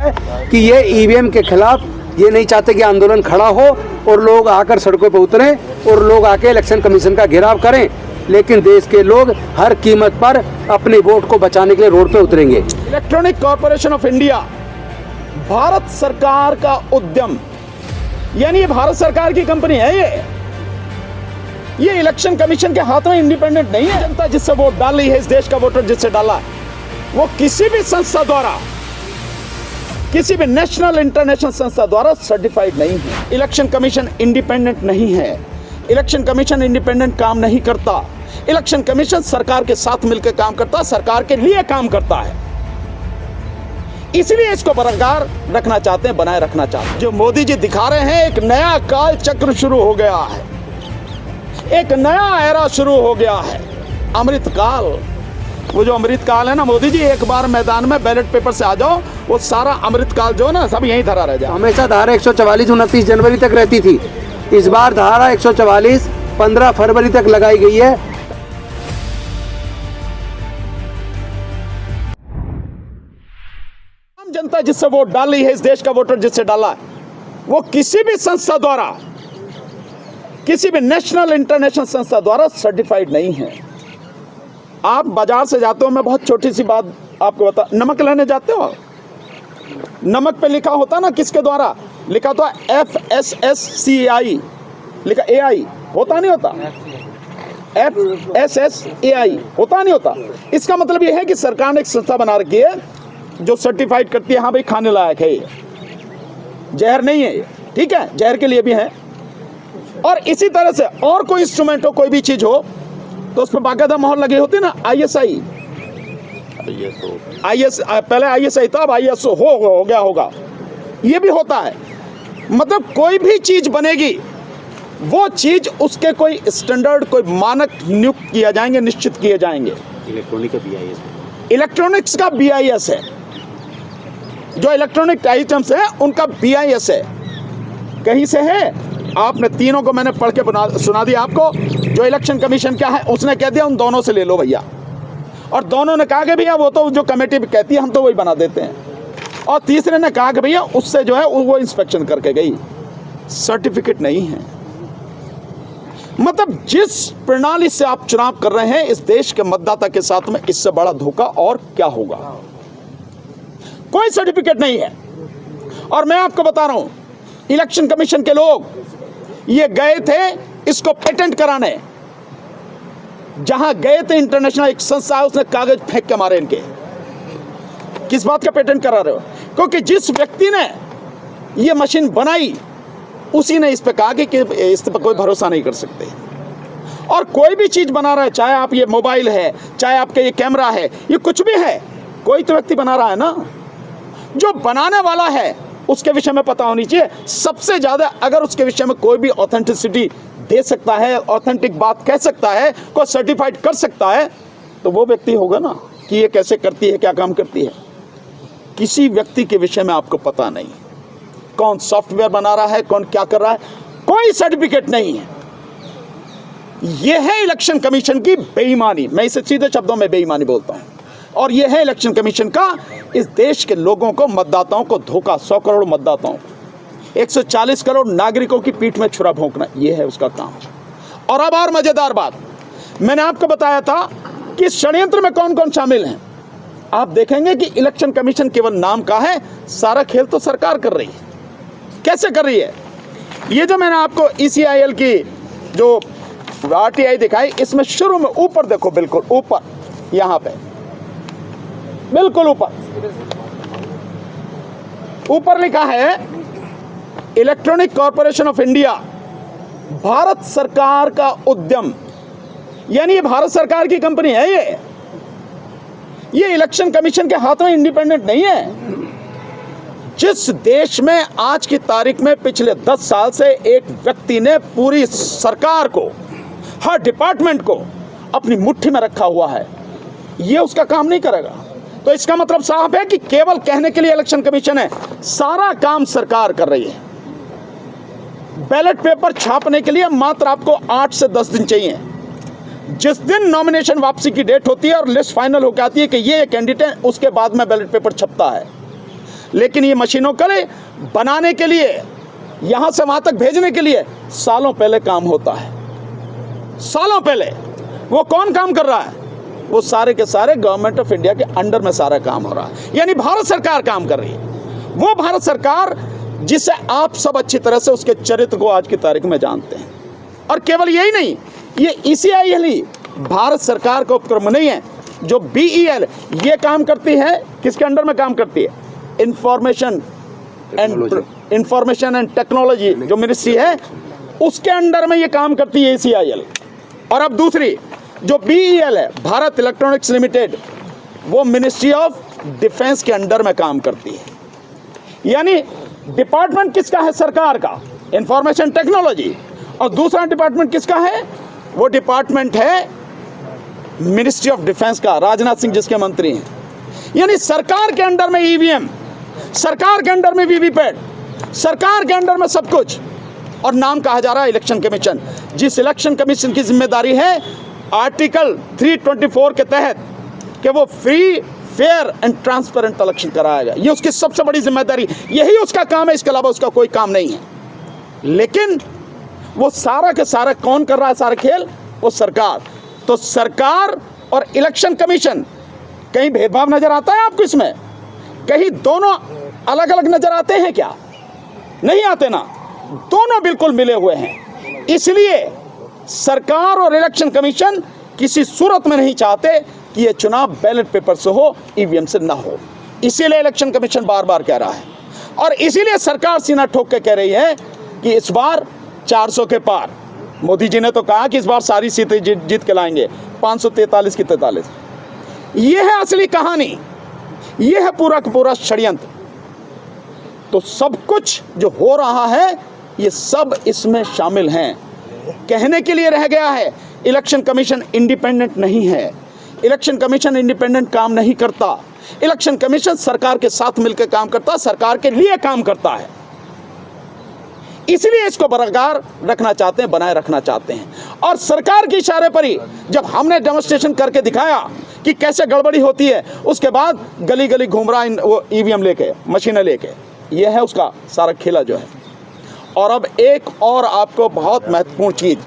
कि ये ईवीएम के खिलाफ ये नहीं चाहते कि आंदोलन खड़ा हो और लोग आकर सड़कों पर उतरें और लोग आके इलेक्शन कमीशन का घेराव करें, लेकिन देश के लोग हर कीमत पर अपने वोट को बचाने के लिए रोड पे उतरेंगे। Electronic corporation of India Bharat सरकार का उद्यम, यानी ये भारत सरकार की कंपनी है। ये इलेक्शन कमीशन के हाथ में इंडिपेंडेंट नहीं है। जनता जिससे वोट डाल रही है, इस देश का वोटर जिससे डाला है, वो किसी भी संस्था द्वारा, किसी भी नेशनल इंटरनेशनल संस्था द्वारा सर्टिफाइड नहीं है। इलेक्शन कमीशन इंडिपेंडेंट नहीं है। इलेक्शन कमीशन इंडिपेंडेंट काम नहीं करता। इलेक्शन कमीशन सरकार के साथ मिलकर काम करता, सरकार के लिए काम करता है। इसलिए इसको बरकरार रखना चाहते हैं, बनाए रखना चाहते हैं। जो मोदी जी दिखा रहे हैं, एक नया काल चक्र शुरू हो गया है, एक नया एरा शुरू हो गया है, अमृत काल। वो जो अमृत काल है ना मोदी जी, एक बार मैदान में बैलेट पेपर से आ जाओ, वो सारा अमृत काल जो है ना सब यहीं धरा रह जाए। हमेशा धारा 144 29 जनवरी तक रहती थी, इस बार धारा 144 15 फरवरी तक लगाई गई है। आम जनता जिससे वोट डाल रही है, इस देश का वोटर जिससे डाला है, वो किसी भी संस्था द्वारा, किसी भी नेशनल इंटरनेशनल संस्था द्वारा सर्टिफाइड नहीं है। आप बाजार से जाते हो, मैं बहुत छोटी सी बात आपको बता, नमक लेने जाते हो, नमक पे लिखा होता ना किसके द्वारा लिखा तो FSSCI लिखा, AI होता नहीं होता, FSSAI होता नहीं होता। इसका मतलब यह है कि सरकार ने एक संस्था बना रखी है जो सर्टिफाइड करती है, हाँ भाई खाने लायक है, ये जहर नहीं है, ठीक है, जहर के लिए भी है। और इसी तरह से और कोई इंस्ट्रूमेंट हो, कोई भी चीज हो, तो उस पर बाकायदा मोहर लगी होती है ना, ISI, पहले ISI था, अब ISO हो गया होगा, ये भी होता है। मतलब कोई भी चीज बनेगी, वो चीज उसके कोई स्टैंडर्ड, कोई मानक नियुक्त किया जाएंगे, निश्चित किए जाएंगे। इलेक्ट्रॉनिक का BIS, इलेक्ट्रॉनिक्स का BIS है, जो इलेक्ट्रॉनिक आइटम्स है उनका BIS है। कहीं से है, आपने तीनों को मैंने पढ़ के सुना दिया आपको। जो इलेक्शन कमीशन क्या है, उसने कह दिया उन दोनों से ले लो भैया, और दोनों ने कहा कि भैया वो तो जो कमेटी कहती है हम तो वही बना देते हैं, और तीसरे ने कहा कि भैया उससे जो है वो इंस्पेक्शन करके गई, सर्टिफिकेट नहीं है। मतलब जिस प्रणाली से आप चुनाव कर रहे हैं इस देश के मतदाता के साथ में, इससे बड़ा धोखा और क्या होगा। कोई सर्टिफिकेट नहीं है। और मैं आपको बता रहा हूं, इलेक्शन कमीशन के लोग ये गए थे इसको पेटेंट कराने, जहां गए थे इंटरनेशनल एक संस्था है, उसने कागज फेंक के मारे इनके। किस बात का पेटेंट करा रहे हो? क्योंकि जिस व्यक्ति ने ये मशीन बनाई उसी ने इस पे कहा कि इस पे कोई भरोसा नहीं कर सकते। और कोई भी चीज बना रहा है, चाहे आप ये मोबाइल है, चाहे आपके ये कैमरा है, ये कुछ भी है, कोई तो व्यक्ति बना रहा है ना। जो बनाने वाला है उसके विषय में पता होनी चाहिए सबसे ज्यादा। अगर उसके विषय में कोई भी ऑथेंटिसिटी दे सकता है, ऑथेंटिक बात कह सकता है, कोई सर्टिफाइड कर सकता है, तो वो व्यक्ति होगा ना कि ये कैसे करती है, क्या काम करती है। किसी व्यक्ति के विषय में आपको पता नहीं, कौन सॉफ्टवेयर बना रहा है, कौन क्या कर रहा है, कोई सर्टिफिकेट नहीं है। यह है इलेक्शन कमीशन की बेईमानी। मैं इसे सीधे शब्दों में बेईमानी बोलता हूं। और यह है इलेक्शन कमीशन का इस देश के लोगों को, मतदाताओं को धोखा। 100 करोड़ मतदाताओं, 140 करोड़ नागरिकों की पीठ में छुरा भोंकना, यह है उसका काम। और अब और मजेदार बात, मैंने आपको बताया था कि षड्यंत्र में कौन कौन शामिल हैं। आप देखेंगे कि इलेक्शन कमीशन केवल नाम का है, सारा खेल तो सरकार कर रही है। कैसे कर रही है? ये जो मैंने आपको ECIL की जो RTI दिखाई, इसमें शुरू में ऊपर देखो, बिल्कुल ऊपर, यहां पे बिल्कुल ऊपर लिखा है electronic corporation of India Bharat सरकार का उद्यम, यानी ये भारत सरकार की कंपनी है। ये इलेक्शन कमीशन के हाथ में इंडिपेंडेंट नहीं है। जिस देश में आज की तारीख में पिछले 10 साल से एक व्यक्ति ने पूरी सरकार को, हर डिपार्टमेंट को अपनी मुट्ठी में रखा हुआ है, ये उसका काम नहीं करेगा। तो इसका मतलब साफ है कि केवल कहने के लिए इलेक्शन कमीशन है, सारा काम सरकार कर रही है। बैलेट पेपर छापने के लिए मात्र आपको 8 से 10 दिन चाहिए। जिस दिन नॉमिनेशन वापसी की डेट होती है और लिस्ट फाइनल होकर आती है कि ये कैंडिडेट, उसके बाद में बैलेट पेपर छपता है। लेकिन ये मशीनों को बनाने के लिए, यहाँ से वहाँ तक भेजने के लिए सालों पहले काम होता है। सालों पहले वो कौन काम कर रहा है? वो सारे के सारे गवर्नमेंट ऑफ इंडिया के अंडर में सारा काम हो रहा है, यानी भारत सरकार काम कर रही है। वो भारत सरकार जिसे आप सब अच्छी तरह से उसके चरित्र को आज की तारीख में जानते हैं। और केवल यही नहीं, ये ECIL ही भारत सरकार का उपक्रम नहीं है। जो BEL ये काम करती है, किसके अंडर में काम करती है? इंफॉर्मेशन एंड टेक्नोलॉजी जो मिनिस्ट्री है, उसके अंडर में ये काम करती है ECIL। और अब दूसरी जो BEL है, भारत इलेक्ट्रॉनिक्स लिमिटेड, वो मिनिस्ट्री ऑफ डिफेंस के अंडर में काम करती है। यानी डिपार्टमेंट किसका है? सरकार का, इंफॉर्मेशन टेक्नोलॉजी। और दूसरा डिपार्टमेंट किसका है? वो डिपार्टमेंट है मिनिस्ट्री ऑफ डिफेंस का, राजनाथ सिंह जिसके मंत्री हैं। यानी सरकार के अंडर में EVM, सरकार के अंडर में VVPAT, सरकार के अंडर में सब कुछ। और नाम कहा जा रहा है इलेक्शन कमीशन, जिस इलेक्शन कमीशन की जिम्मेदारी है आर्टिकल 324 के तहत कि वो free, fair and transparent election कराएगा। ये उसकी सबसे बड़ी जिम्मेदारी, यही उसका काम है, इसके अलावा उसका कोई काम नहीं है। लेकिन वो सारा के सारा कौन कर रहा है सारा खेल? वो सरकार। तो सरकार और इलेक्शन कमीशन, कहीं भेदभाव नजर आता है आपको इसमें? कहीं दोनों अलग अलग नजर आते हैं क्या? नहीं आते ना, दोनों बिल्कुल मिले हुए हैं। इसलिए सरकार और इलेक्शन कमीशन किसी सूरत में नहीं चाहते कि ये चुनाव बैलेट पेपर से हो, EVM से ना हो। इसीलिए इलेक्शन कमीशन बार बार कह रहा है, और इसीलिए सरकार सीना ठोक के कह रही है कि इस बार 400 के पार। मोदी जी ने तो कहा कि इस बार सारी सीटें जीत के लाएंगे, 543 की 43। ये है असली कहानी, ये है पूरा का पूरा षड्यंत्र। तो सब कुछ जो हो रहा है ये सब इसमें शामिल हैं। कहने के लिए रह गया है इलेक्शन कमीशन इंडिपेंडेंट नहीं है, इलेक्शन कमीशन इंडिपेंडेंट काम नहीं करता। इलेक्शन कमीशन सरकार के साथ मिलकर काम करता है, सरकार के लिए काम करता है। इसलिए इसको बरकरार रखना चाहते हैं, बनाए रखना चाहते हैं। और सरकार के इशारे पर ही जब हमने डेमोन्स्ट्रेशन करके दिखाया कि कैसे गड़बड़ी होती है, उसके बाद गली गली घूम रहा वो EVM लेके, मशीनें लेके। ये है उसका सारा खेला जो है। और अब एक और आपको बहुत महत्वपूर्ण चीज,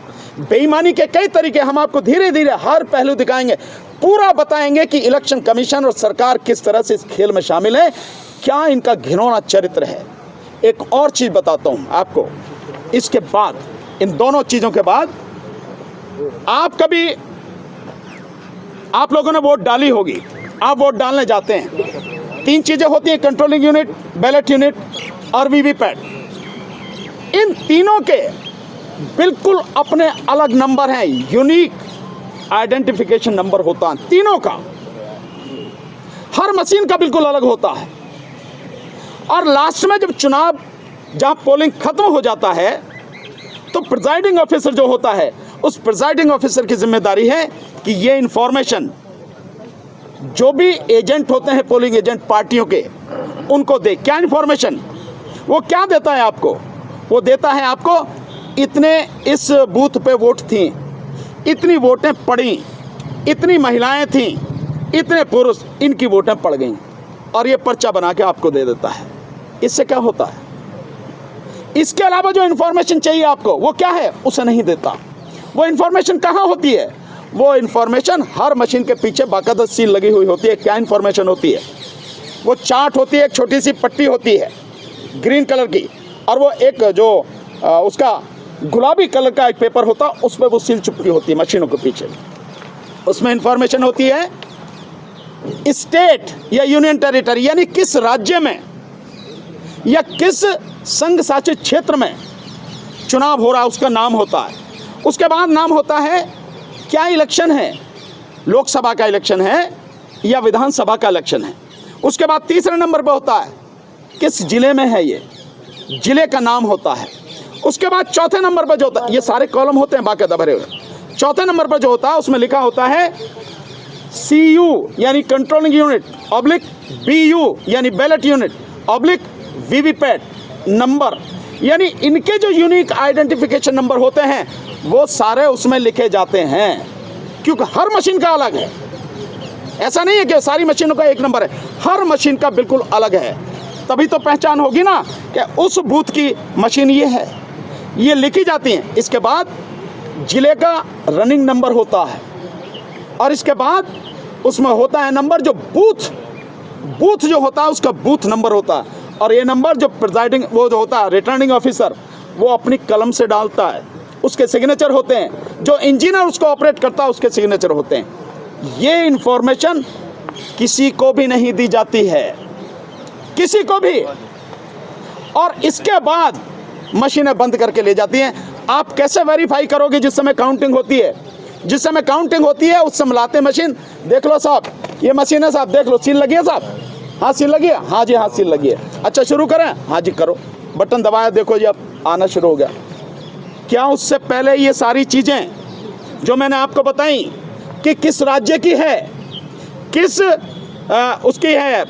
बेईमानी के कई तरीके हम आपको धीरे धीरे हर पहलू दिखाएंगे, पूरा बताएंगे कि इलेक्शन कमीशन और सरकार किस तरह से इस खेल में शामिल है, क्या इनका घिनौना चरित्र है। एक और चीज बताता हूं आपको, इसके बाद, इन दोनों चीजों के बाद, आप लोगों ने वोट डाली होगी, आप वोट डालने जाते हैं। 3 चीजें होती हैं, कंट्रोलिंग यूनिट, बैलेट यूनिट और VVPAT। इन तीनों के बिल्कुल अपने अलग नंबर हैं, यूनिक आइडेंटिफिकेशन नंबर होता है तीनों का, हर मशीन का बिल्कुल अलग होता है। और लास्ट में जब चुनाव, जहां पोलिंग खत्म हो जाता है, तो प्रिजाइडिंग ऑफिसर जो होता है, उस प्रिजाइडिंग ऑफिसर की जिम्मेदारी है कि ये इंफॉर्मेशन जो भी एजेंट होते हैं, पोलिंग एजेंट पार्टियों के, उनको दे। क्या इंफॉर्मेशन? वो क्या देता है आपको? वो देता है आपको, इतने इस बूथ पे वोट थी, इतनी वोटें पड़ी, इतनी महिलाएं थीं, इतने पुरुष, इनकी वोटें पड़ गईं, और ये पर्चा बना के आपको दे देता है। इससे क्या होता है? इसके अलावा जो इंफॉर्मेशन चाहिए आपको, वो क्या है? उसे नहीं देता। वो इंफॉर्मेशन कहाँ होती है? वो इंफॉर्मेशन हर मशीन के पीछे बाकायदा सील लगी हुई होती है। क्या इंफॉर्मेशन होती है? वो चार्ट होती है, एक छोटी सी पट्टी होती है ग्रीन कलर की, और वो एक जो उसका गुलाबी कलर का एक पेपर होता है, उस पर वो सील चिपकी होती है मशीनों के पीछे। उसमें इंफॉर्मेशन होती है स्टेट या यूनियन टेरिटरी, यानी किस राज्य में या किस संघ शासित क्षेत्र में चुनाव हो रहा है, उसका नाम होता है। उसके बाद नाम होता है क्या इलेक्शन है, लोकसभा का इलेक्शन है या विधानसभा का इलेक्शन है। उसके बाद तीसरे नंबर पर होता है किस जिले में है, ये जिले का नाम होता है। उसके बाद चौथे नंबर पर जो होता है, ये सारे कॉलम होते हैं बाकायदा भरे हुए। चौथे नंबर पर जो होता है उसमें लिखा होता है CU यानी कंट्रोलिंग यूनिट ऑब्लिक BU यानी ballot unit oblique VVPAT number, यानी इनके जो यूनिक आइडेंटिफिकेशन नंबर होते हैं वो सारे उसमें लिखे जाते हैं, क्योंकि हर मशीन का अलग है। ऐसा नहीं है कि सारी मशीनों का एक नंबर है, हर मशीन का बिल्कुल अलग है। तभी तो पहचान होगी ना कि उस बूथ की मशीन ये है, ये लिखी जाती हैं। इसके बाद जिले का रनिंग नंबर होता है और इसके बाद उसमें होता है नंबर जो बूथ जो होता है उसका बूथ नंबर होता है, और ये नंबर जो प्रिजाइडिंग वो जो होता है रिटर्निंग ऑफिसर वो अपनी कलम से डालता है, उसके सिग्नेचर होते हैं, जो इंजीनियर उसको ऑपरेट करता है उसके सिग्नेचर होते हैं। ये इंफॉर्मेशन किसी को भी नहीं दी जाती है, किसी को भी, और इसके बाद मशीनें बंद करके ले जाती हैं। आप कैसे वेरीफाई करोगे जिस समय काउंटिंग होती है? जिस समय काउंटिंग होती है उस समय लाते मशीन, देख लो साहब ये मशीन है साहब, देख लो सील लगी है साहब, हाँ सील लगी है, हाँ जी हाँ सील लगी है, अच्छा शुरू करें, हाँ जी करो, बटन दबाया, देखो जी अब आना शुरू हो गया। क्या उससे पहले ये सारी चीज़ें जो मैंने आपको बताई कि किस राज्य की है, किस उसकी है,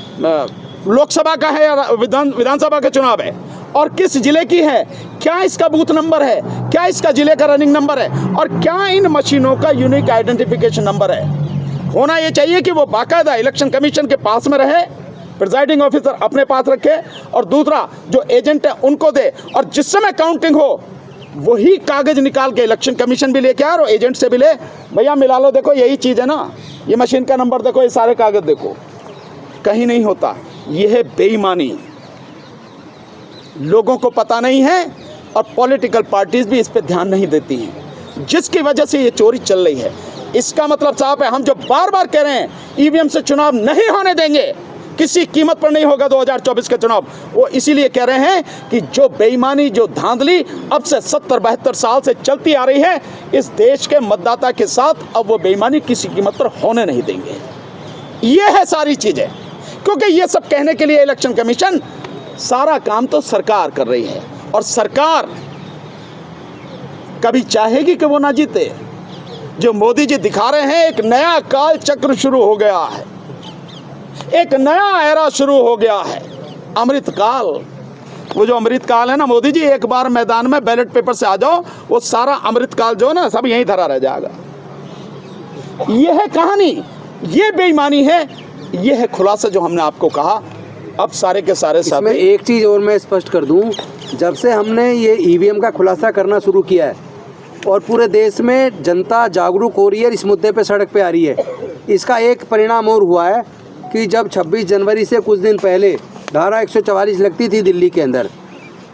लोकसभा का है या विधानसभा का चुनाव है, और किस जिले की है, क्या इसका बूथ नंबर है, क्या इसका जिले का रनिंग नंबर है, और क्या इन मशीनों का यूनिक आइडेंटिफिकेशन नंबर है। होना ये चाहिए कि वो बाकायदा इलेक्शन कमीशन के पास में रहे, प्रिजाइडिंग ऑफिसर अपने पास रखे, और दूसरा जो एजेंट है उनको दे, और जिस समय काउंटिंग हो वही कागज निकाल के इलेक्शन कमीशन भी लेके आए और एजेंट से भी ले, भैया मिला लो, देखो यही चीज़ है ना, ये मशीन का नंबर देखो, ये सारे कागज देखो, कहीं नहीं होता। यह है बेईमानी, लोगों को पता नहीं है और पॉलिटिकल पार्टीज भी इस पे ध्यान नहीं देती हैं, जिसकी वजह से ये चोरी चल रही है। इसका मतलब साहब है, हम जो बार बार कह रहे हैं ईवीएम से चुनाव नहीं होने देंगे, किसी कीमत पर नहीं होगा 2024 का चुनाव, वो इसीलिए कह रहे हैं कि जो बेईमानी, जो धांधली अब से 70-72 साल से चलती आ रही है इस देश के मतदाता के साथ, अब वो बेईमानी किसी कीमत पर होने नहीं देंगे। ये है सारी चीज़ें, क्योंकि ये सब कहने के लिए इलेक्शन कमीशन, सारा काम तो सरकार कर रही है, और सरकार कभी चाहेगी कि वो ना जीते। जो मोदी जी दिखा रहे हैं, एक नया काल चक्र शुरू हो गया है, एक नया एरा शुरू हो गया है, अमृत काल। वो जो अमृत काल है ना मोदी जी, एक बार मैदान में बैलेट पेपर से आ जाओ, वो सारा अमृत काल जो है ना सब यहीं धरा रह जाएगा। ये है कहानी, ये बेईमानी है, ये है खुलासा जो हमने आपको कहा। अब सारे के सारे इसमें एक चीज़ और मैं स्पष्ट कर दूं, जब से हमने ये ईवीएम का खुलासा करना शुरू किया है और पूरे देश में जनता जागरूक हो रही है, इस मुद्दे पे सड़क पे आ रही है, इसका एक परिणाम और हुआ है कि जब 26 जनवरी से कुछ दिन पहले धारा 144 लगती थी दिल्ली के अंदर,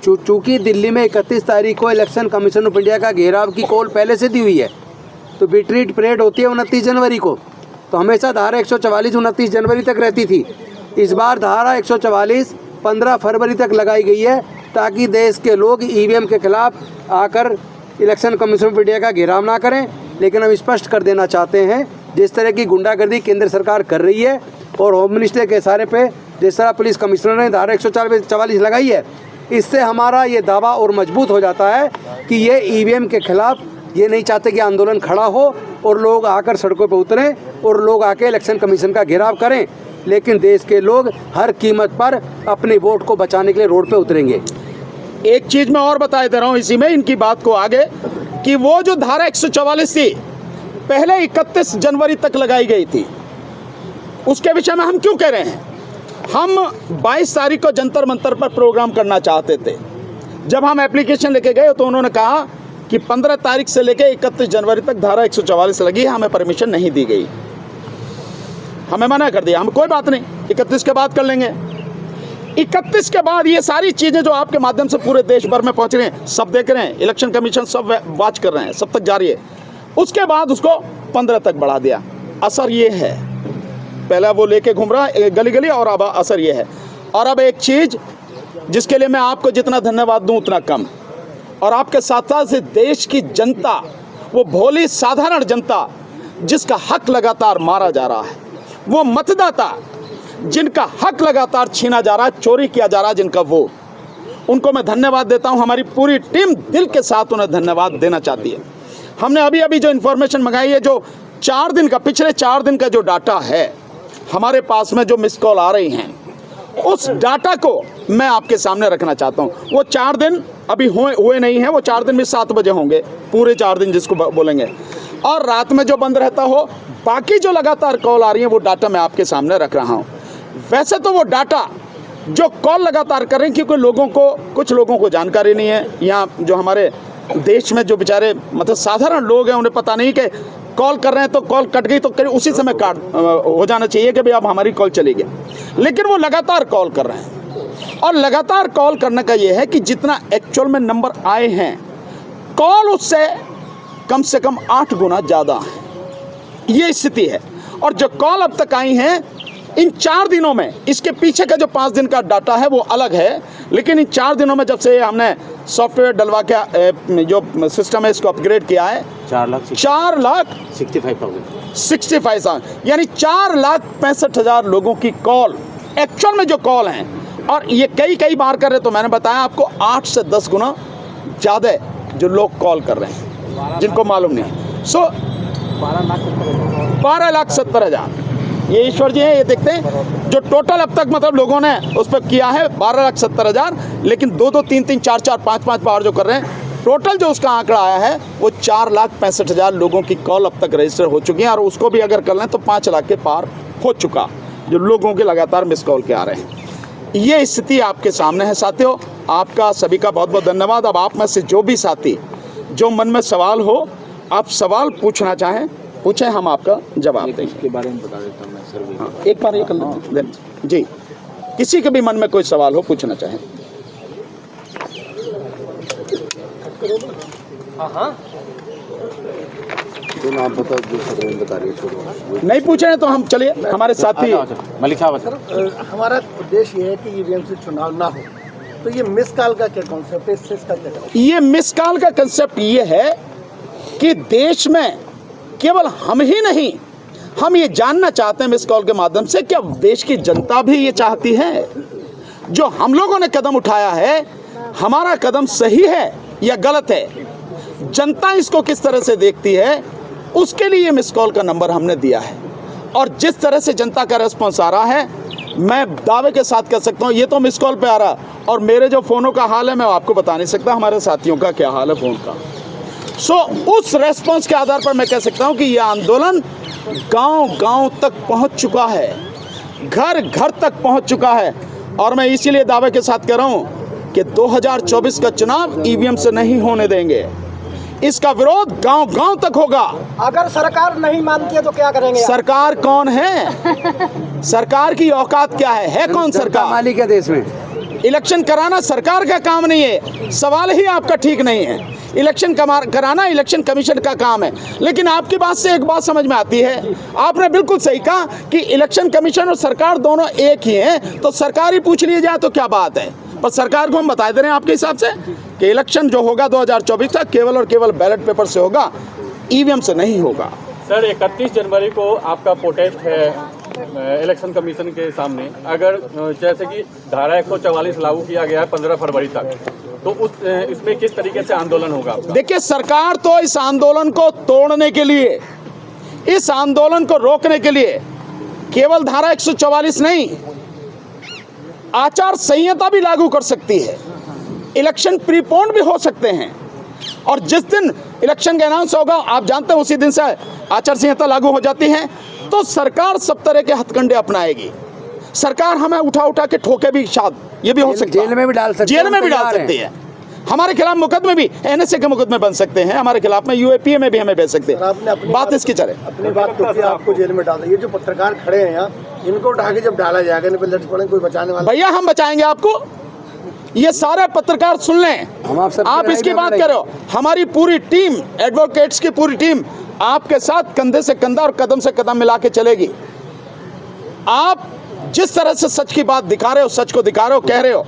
चूँकि दिल्ली में 31 तारीख को इलेक्शन कमीशन ऑफ इंडिया का घेराव की कॉल पहले से दी हुई है, तो बिट्रीट परेड होती है 29 जनवरी को, तो हमेशा धारा 144 29 जनवरी तक रहती थी। इस बार धारा 144 15 फरवरी तक लगाई गई है, ताकि देश के लोग ईवीएम के खिलाफ आकर इलेक्शन कमीशन ऑफ इंडिया का घेराव ना करें। लेकिन हम स्पष्ट कर देना चाहते हैं, जिस तरह की गुंडागर्दी केंद्र सरकार कर रही है और होम मिनिस्टर के इशारे पे जिस तरह पुलिस कमिश्नर ने धारा 144 लगाई है, इससे हमारा ये दावा और मजबूत हो जाता है कि ये ईवीएम के खिलाफ ये नहीं चाहते कि आंदोलन खड़ा हो और लोग आकर सड़कों पर उतरें और लोग आके इलेक्शन कमीशन का घेराव करें, लेकिन देश के लोग हर कीमत पर अपने वोट को बचाने के लिए रोड पे उतरेंगे। एक चीज़ मैं और बता दे रहा हूँ इसी में इनकी बात को आगे, कि वो जो धारा 144 थी पहले 31 जनवरी तक लगाई गई थी, उसके विषय में हम क्यों कह रहे हैं? हम 22 तारीख को जंतर मंतर पर प्रोग्राम करना चाहते थे। जब हम एप्लीकेशन लेके गए तो उन्होंने कहा कि 15 तारीख से लेकर 31 जनवरी तक धारा 144 लगी है, हमें परमिशन नहीं दी गई, हमें मना कर दिया। हम कोई बात नहीं, 31 के बाद कर लेंगे। 31 के बाद ये सारी चीज़ें जो आपके माध्यम से पूरे देश भर में पहुंच रहे हैं, सब देख रहे हैं, इलेक्शन कमीशन सब वॉच कर रहे हैं, सब तक जारी है। उसके बाद उसको 15 तक बढ़ा दिया। असर ये है, पहले वो लेके घूम रहा है गली गली, और अब असर ये है। और अब एक चीज़ जिसके लिए मैं आपको जितना धन्यवाद दूं उतना कम, और आपके साथ साथ से देश की जनता, वो भोली साधारण जनता जिसका हक लगातार मारा जा रहा है, वो मतदाता जिनका हक लगातार छीना जा रहा है, चोरी किया जा रहा है जिनका वोट, उनको मैं धन्यवाद देता हूं। हमारी पूरी टीम दिल के साथ उन्हें धन्यवाद देना चाहती है। हमने अभी अभी जो इन्फॉर्मेशन मंगाई है, जो 4 दिन का, पिछले 4 दिन का जो डाटा है हमारे पास में, जो मिस कॉल आ रही हैं, उस डाटा को मैं आपके सामने रखना चाहता हूं। वो 4 दिन अभी हुए नहीं हैं, वो 4 दिन भी 7 बजे होंगे, पूरे 4 दिन जिसको बोलेंगे, और रात में जो बंद रहता हो। बाकी जो लगातार कॉल आ रही है वो डाटा मैं आपके सामने रख रहा हूं। वैसे तो वो डाटा जो कॉल लगातार कर रहे हैं, क्योंकि कुछ लोगों को जानकारी नहीं है। यहाँ जो हमारे देश में जो बेचारे मतलब साधारण लोग हैं, उन्हें पता नहीं कि कॉल कर रहे हैं तो कॉल कट गई तो उसी समय काट हो जाना चाहिए कि भाई अब हमारी कॉल चलेगी, लेकिन वो लगातार कॉल कर रहे हैं। और लगातार कॉल करने का ये है कि जितना एक्चुअल में नंबर आए हैं, कॉल उससे कम से कम 8 गुना ज़्यादा है, ये स्थिति है। और जो कॉल अब तक आई हैं इन 4 दिनों में, इसके पीछे का जो 5 दिन का डाटा है वो अलग है, लेकिन इन 4 दिनों में जब से हमने सॉफ्टवेयर डलवा के जो सिस्टम है इसको अपग्रेड किया है, 4,65,000 यानी 4,65,000 लोगों की कॉल एक्चुअल में जो कॉल हैं, और ये कई बार कर रहे, तो मैंने बताया आपको 8 से 10 गुना ज़्यादा जो लोग कॉल कर रहे हैं जिनको मालूम नहीं है। सो 12,70,000 ये ईश्वर जी हैं, ये देखते हैं जो टोटल अब तक मतलब लोगों ने उस पर किया है 12,70,000, लेकिन 2-2, 3-3, 4-4, 5-5 बार जो कर रहे हैं, टोटल जो उसका आंकड़ा आया है वो 4,65,000 लोगों की कॉल अब तक रजिस्टर हो चुकी हैं, और उसको भी अगर कर लें तो 5 लाख के पार हो चुका, जो लोगों के लगातार मिस कॉल के आ रहे हैं। ये स्थिति आपके सामने है साथियों। आपका सभी का बहुत बहुत धन्यवाद। अब आप में से जो भी साथी जो मन में सवाल हो, आप सवाल पूछना चाहें पूछें, हम आपका जवाब देंगे। इसके बारे में बता देता हूँ मैं सर्वे। हाँ, एक बार ये कर लें जी, किसी के भी मन में कोई सवाल हो पूछना चाहें। हाँ आप बताओ, जो सर्वे बता रही है नहीं पूछ रहे हैं तो हम चलिए हमारे साथी मलिक साहब। हमारा उद्देश्य ये है कि ईवीएम से चुनाव ना हो, तो ये मिस कॉल का क्या कॉन्सेप्ट है, इसका क्या? ये मिस कॉल का कंसेप्ट ये है कि देश में केवल हम ही नहीं, हम ये जानना चाहते हैं मिस कॉल के माध्यम से, क्या देश की जनता भी ये चाहती है जो हम लोगों ने कदम उठाया है, हमारा कदम सही है या गलत है, जनता इसको किस तरह से देखती है, उसके लिए ये मिस कॉल का नंबर हमने दिया है। और जिस तरह से जनता का रेस्पॉन्स आ रहा है, मैं दावे के साथ कह सकता हूँ ये तो मिस कॉल पे आ रहा, और मेरे जो फ़ोनों का हाल है मैं आपको बता नहीं सकता, हमारे साथियों का क्या हाल है फ़ोन का। सो उस रेस्पॉन्स के आधार पर मैं कह सकता हूँ कि यह आंदोलन गांव-गांव तक पहुँच चुका है, घर घर तक पहुँच चुका है। और मैं इसीलिए दावे के साथ कह रहा हूँ कि 2024 का चुनाव ईवीएम से नहीं होने देंगे, इसका विरोध गांव-गांव तक होगा। अगर सरकार नहीं मानती है तो क्या करेंगे? सरकार कौन है? सरकार की औकात क्या है कौन सरकार? मालिक है देश में। इलेक्शन कराना सरकार का काम नहीं है, सवाल ही आपका ठीक नहीं है। इलेक्शन कराना इलेक्शन कमीशन का काम है। लेकिन आपकी बात से एक बात समझ में आती है, आपने बिल्कुल सही कहा कि इलेक्शन कमीशन और सरकार दोनों एक ही हैं, तो सरकार ही पूछ लिया जाए तो क्या बात है। पर सरकार को हम बता दे रहे हैं आपके हिसाब से कि इलेक्शन जो होगा 2024 का केवल और केवल बैलेट पेपर से होगा, ईवीएम से नहीं होगा। सर 31 जनवरी को आपका प्रोटेस्ट है इलेक्शन कमीशन के सामने। अगर जैसे कि धारा 144 लागू किया गया है 15 फरवरी तक, तो इसमें किस तरीके से आंदोलन होगा आपका? देखिए, सरकार तो इस आंदोलन को तोड़ने के लिए, इस आंदोलन को रोकने के लिए केवल धारा 144 नहीं, आचार संहिता भी लागू कर सकती है, इलेक्शन प्रीपोन्ड भी हो सकते हैं। और जिस दिन इलेक्शन का अनाउंस होगा, आप जानते हैं उसी दिन से आचार संहिता लागू हो जाती है, तो सरकार सब तरह के हथकंडे अपनाएगी। सरकार हमें उठा के ठोके भी, शायद ये भी हो सकता है, जेल में भी डाल सकती है, जेल में भी डाल सकती है। हमारे खिलाफ मुकदमे भी एनएसए के मुकदमे बन सकते हैं, हमारे खिलाफ में यूएपीए में भी हमें भेज सकते हैं। बात इसकी चले, अपनी बात तो कि आपको जेल में डाल, ये जो पत्रकार खड़े हैं यहाँ, इनको उठा के जब डाला जाएगा, इन पे लट पड़े, कोई बचाने वाला? भैया हम बचाएंगे आपको, ये सारे पत्रकार सुन लें। आप इसकी बात कर रहे हो, हमारी पूरी टीम, एडवोकेट्स की पूरी टीम आपके साथ कंधे से कंधा और कदम से कदम मिला के चलेगी। आप जिस तरह से सच की बात दिखा रहे हो, सच को दिखा रहे हो, कह रहे हो,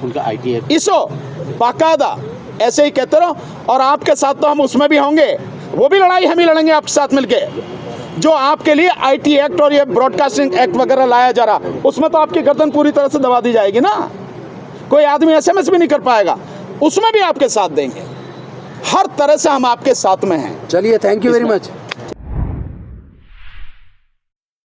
इसो बाकायदा ऐसे ही कहते रहो। और आपके साथ तो हम उसमें भी होंगे, वो भी लड़ाई हम ही लड़ेंगे आपके साथ मिलके। जो आपके लिए आईटी एक्ट और ये ब्रॉडकास्टिंग एक्ट वगैरह लाया जा रहा, उसमें तो आपकी गर्दन पूरी तरह से दबा दी जाएगी ना, कोई आदमी एसएमएस भी नहीं कर पाएगा, उसमें भी आपके साथ देंगे। हर तरह से हम आपके साथ में हैं। चलिए, थैंक यू वेरी मच।